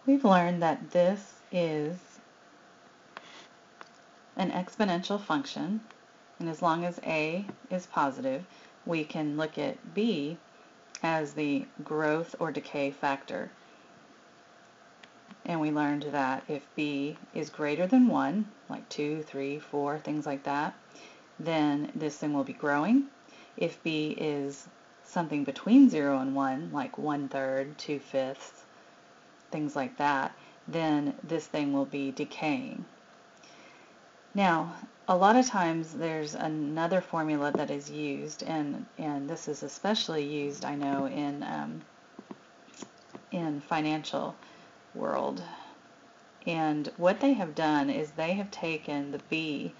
We've learned that this is an exponential function, and as long as a is positive, we can look at b as the growth or decay factor. And we learned that if b is greater than 1, like 2, 3, 4, things like that, then this thing will be growing. If b is something between 0 and 1, like 1/3, 2/5, things like that, then this thing will be decaying. Now, a lot of times there's another formula that is used, and this is especially used, I know, in financial world. And what they have done is they have taken the b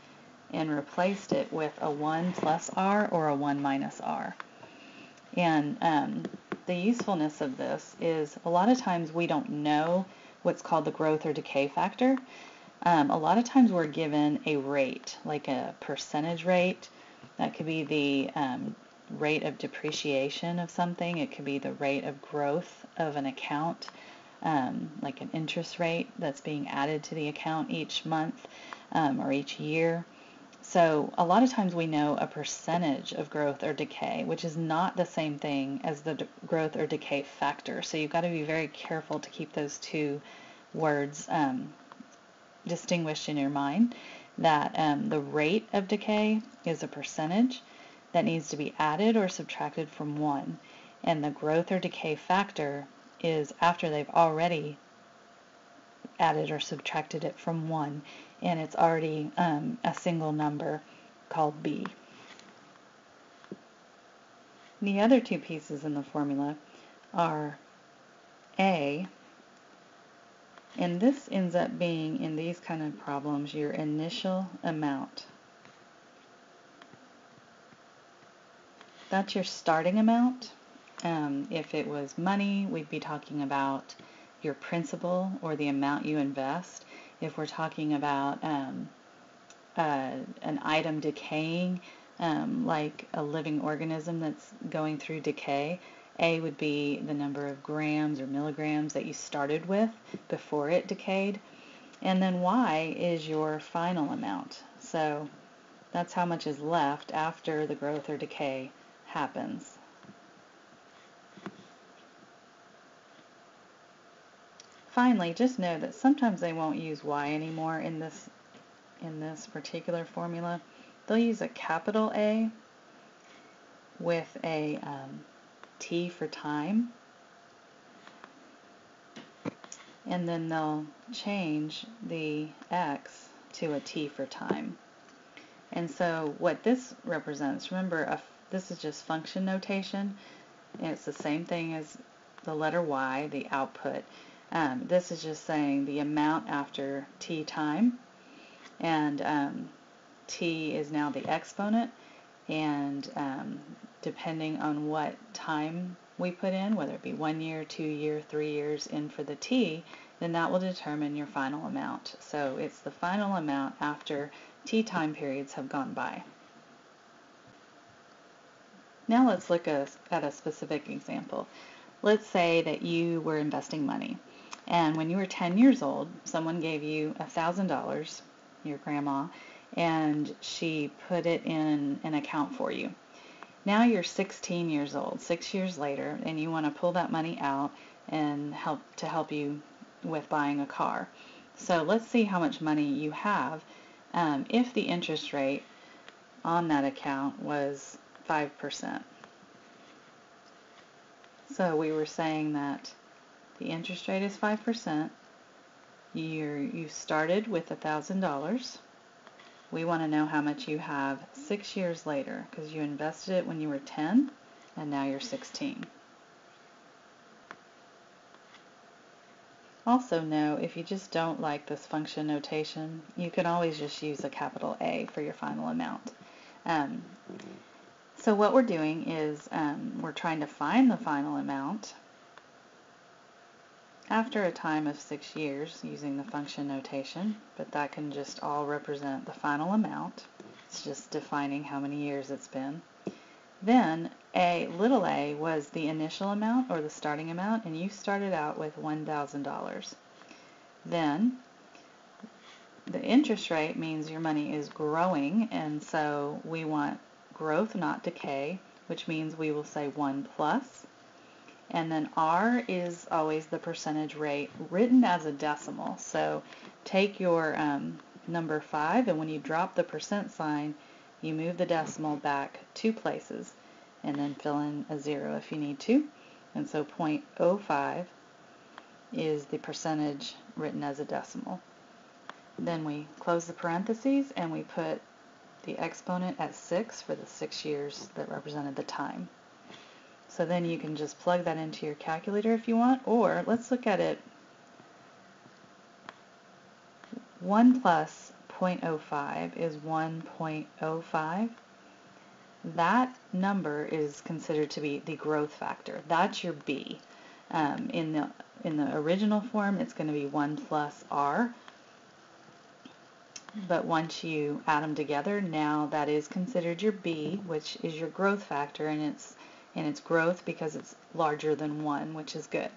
and replaced it with a 1 plus r or a 1 minus r. And the usefulness of this is a lot of times we don't know what's called the growth or decay factor. A lot of times we're given a rate, like a percentage rate. That could be the rate of depreciation of something. It could be the rate of growth of an account, like an interest rate that's being added to the account each month or each year. So a lot of times we know a percentage of growth or decay, which is not the same thing as the growth or decay factor. So you've got to be very careful to keep those two words distinguished in your mind, that the rate of decay is a percentage that needs to be added or subtracted from 1, and the growth or decay factor is after they've already added or subtracted it from 1, and it's already a single number called b. The other two pieces in the formula are a, and this ends up being, in these kind of problems, your initial amount. That's your starting amount. If it was money, we'd be talking about your principal or the amount you invest. If we're talking about an item decaying, like a living organism that's going through decay, A would be the number of grams or milligrams that you started with before it decayed, and then Y is your final amount. So that's how much is left after the growth or decay happens. Finally, just know that sometimes they won't use Y anymore in this particular formula. They'll use a capital A with a T for time, and then they'll change the X to a T for time. And so what this represents, remember, this is just function notation, and it's the same thing as the letter Y, the output. This is just saying the amount after T time, and T is now the exponent, and depending on what time we put in, whether it be 1 year, 2 year, 3 years in for the T, then that will determine your final amount. So it's the final amount after T time periods have gone by. Now let's look at a specific example. Let's say that you were investing money, and when you were 10 years old, someone gave you $1,000, your grandma, and she put it in an account for you. Now you're 16 years old, 6 years later, and you want to pull that money out and help you with buying a car. So let's see how much money you have if the interest rate on that account was 5%. So we were saying that the interest rate is 5%. You started with $1,000. We want to know how much you have 6 years later, because you invested it when you were 10 and now you're 16. Also know, if you just don't like this function notation, you can always just use a capital A for your final amount. So what we're doing is we're trying to find the final amount after a time of 6 years using the function notation, but that can just all represent the final amount. It's just defining how many years it's been. Then little a was the initial amount or the starting amount, and you started out with $1,000. then the interest rate means your money is growing, and so we want growth, not decay, which means we will say 1 plus. And then R is always the percentage rate written as a decimal. So take your number 5, and when you drop the percent sign, you move the decimal back 2 places, and then fill in a 0 if you need to. And so 0.05 is the percentage written as a decimal. Then we close the parentheses and we put the exponent at 6 for the 6 years that represented the time. So then you can just plug that into your calculator if you want, or let's look at it. 1 plus 0.05 is 1.05. That number is considered to be the growth factor. That's your B. In the original form, it's going to be 1 plus R. But once you add them together, now that is considered your B, which is your growth factor, and it's growth because it's larger than 1, which is good.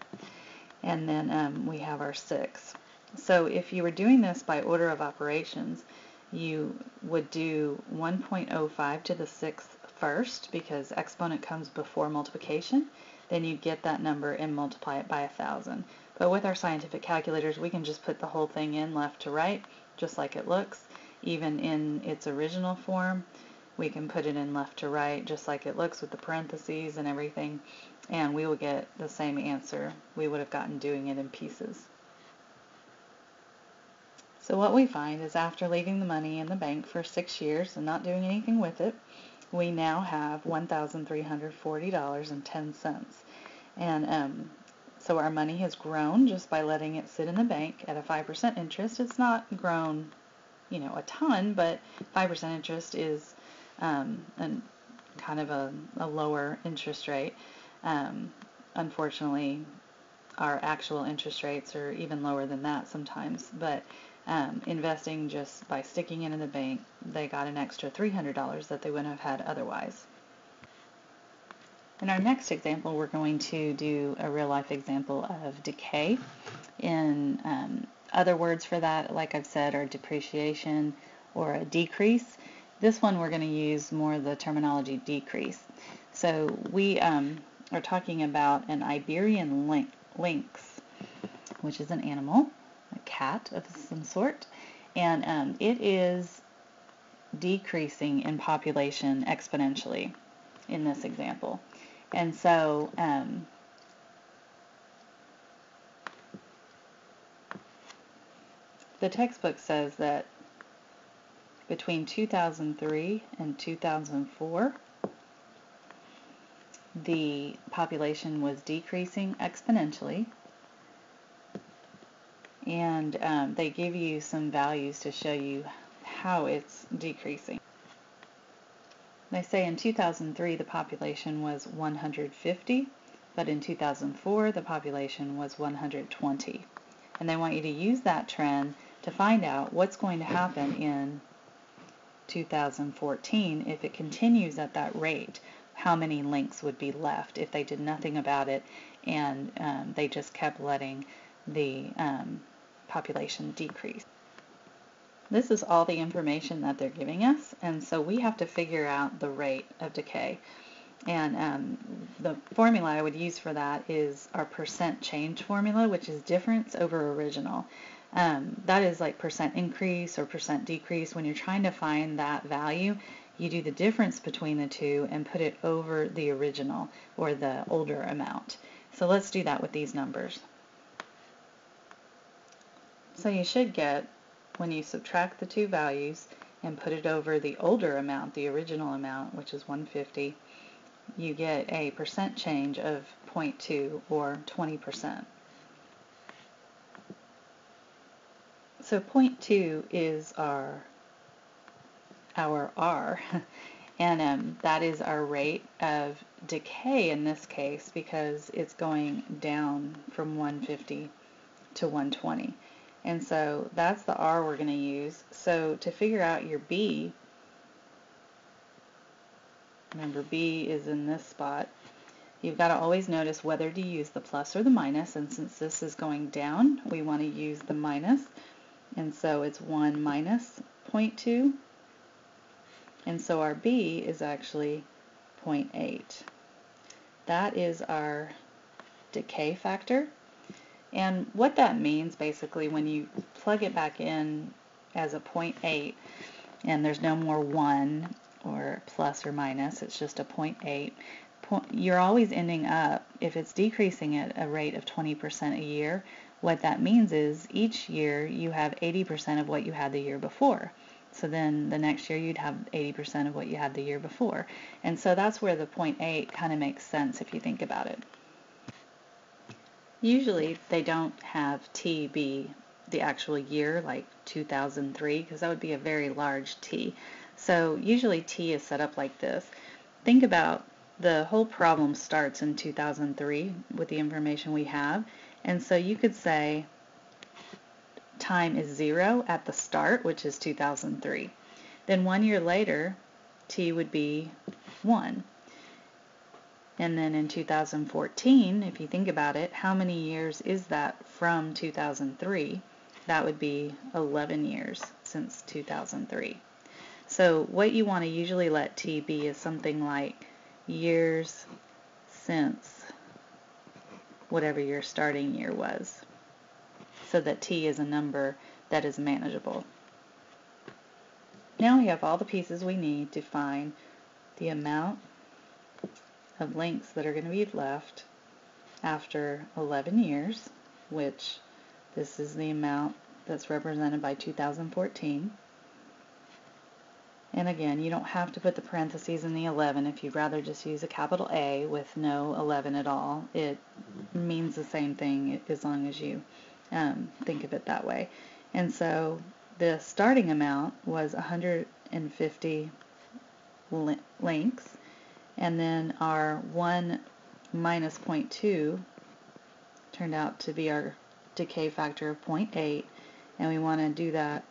And then we have our 6. So if you were doing this by order of operations, you would do 1.05 to the 6th first, because exponent comes before multiplication. Then you get that number and multiply it by 1,000. But with our scientific calculators, we can just put the whole thing in left to right, just like it looks. Even in its original form, we can put it in left to right, just like it looks with the parentheses and everything, and we will get the same answer we would have gotten doing it in pieces. So what we find is, after leaving the money in the bank for 6 years and not doing anything with it, we now have $1,340.10. And so our money has grown just by letting it sit in the bank at a 5% interest. It's not grown, a ton, but 5% interest is kind of a lower interest rate. Unfortunately, our actual interest rates are even lower than that sometimes, but investing just by sticking it in the bank, they got an extra $300 that they wouldn't have had otherwise. In our next example, we're going to do a real-life example of decay. In other words for that, like I've said, are depreciation or a decrease. This one we're going to use more the terminology decrease. So we are talking about an Iberian lynx, which is an animal, a cat of some sort, and it is decreasing in population exponentially in this example. And so the textbook says that between 2003 and 2004, the population was decreasing exponentially, and they give you some values to show you how it's decreasing. They say in 2003 the population was 150, but in 2004 the population was 120. And they want you to use that trend to find out what's going to happen in 2014 if it continues at that rate. How many lynx would be left if they did nothing about it and they just kept letting the population decrease. This is all the information that they're giving us, and so we have to figure out the rate of decay. And the formula I would use for that is our percent change formula, which is difference over original. That is like percent increase or percent decrease. When you're trying to find that value, you do the difference between the two and put it over the original or the older amount. So let's do that with these numbers. So you should get, when you subtract the two values and put it over the older amount, the original amount, which is 150, you get a percent change of 0.2 or 20%. So 0.2 is our R, and that is our rate of decay in this case, because it's going down from 150 to 120. And so that's the R we're going to use. So to figure out your B, remember B is in this spot, you've got to always notice whether to use the plus or the minus, and since this is going down, we want to use the minus, and so it's 1 minus 0.2, and so our b is actually 0.8. That is our decay factor, and what that means basically when you plug it back in as a 0.8, and there's no more 1 or plus or minus, it's just a 0.8, you're always ending up, if it's decreasing at a rate of 20% a year, what that means is each year you have 80% of what you had the year before. So then the next year you'd have 80% of what you had the year before. And so that's where the 0.8 kind of makes sense if you think about it. Usually they don't have T be the actual year, like 2003, because that would be a very large T. So usually T is set up like this. Think about the whole problem starts in 2003 with the information we have, and so you could say time is 0 at the start, which is 2003. Then 1 year later, T would be 1. And then in 2014, if you think about it, how many years is that from 2003? That would be 11 years since 2003. So what you want to usually let T be is something like years since whatever your starting year was, so that T is a number that is manageable. Now we have all the pieces we need to find the amount of links that are going to be left after 11 years, which this is the amount that's represented by 2014. And again, you don't have to put the parentheses in the 11 if you'd rather just use a capital A with no 11 at all. It means the same thing as long as you think of it that way. And so the starting amount was 150 links, and then our 1 minus 0.2 turned out to be our decay factor of 0.8, and we want to do that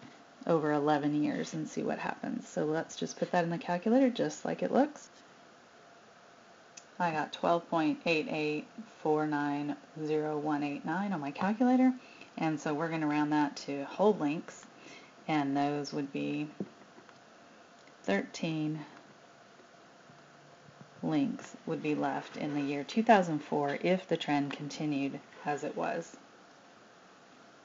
over 11 years and see what happens. So let's just put that in the calculator just like it looks. I got 12.88490189 on my calculator, and so we're going to round that to whole links, and those would be 13 links would be left in the year 2004 if the trend continued as it was.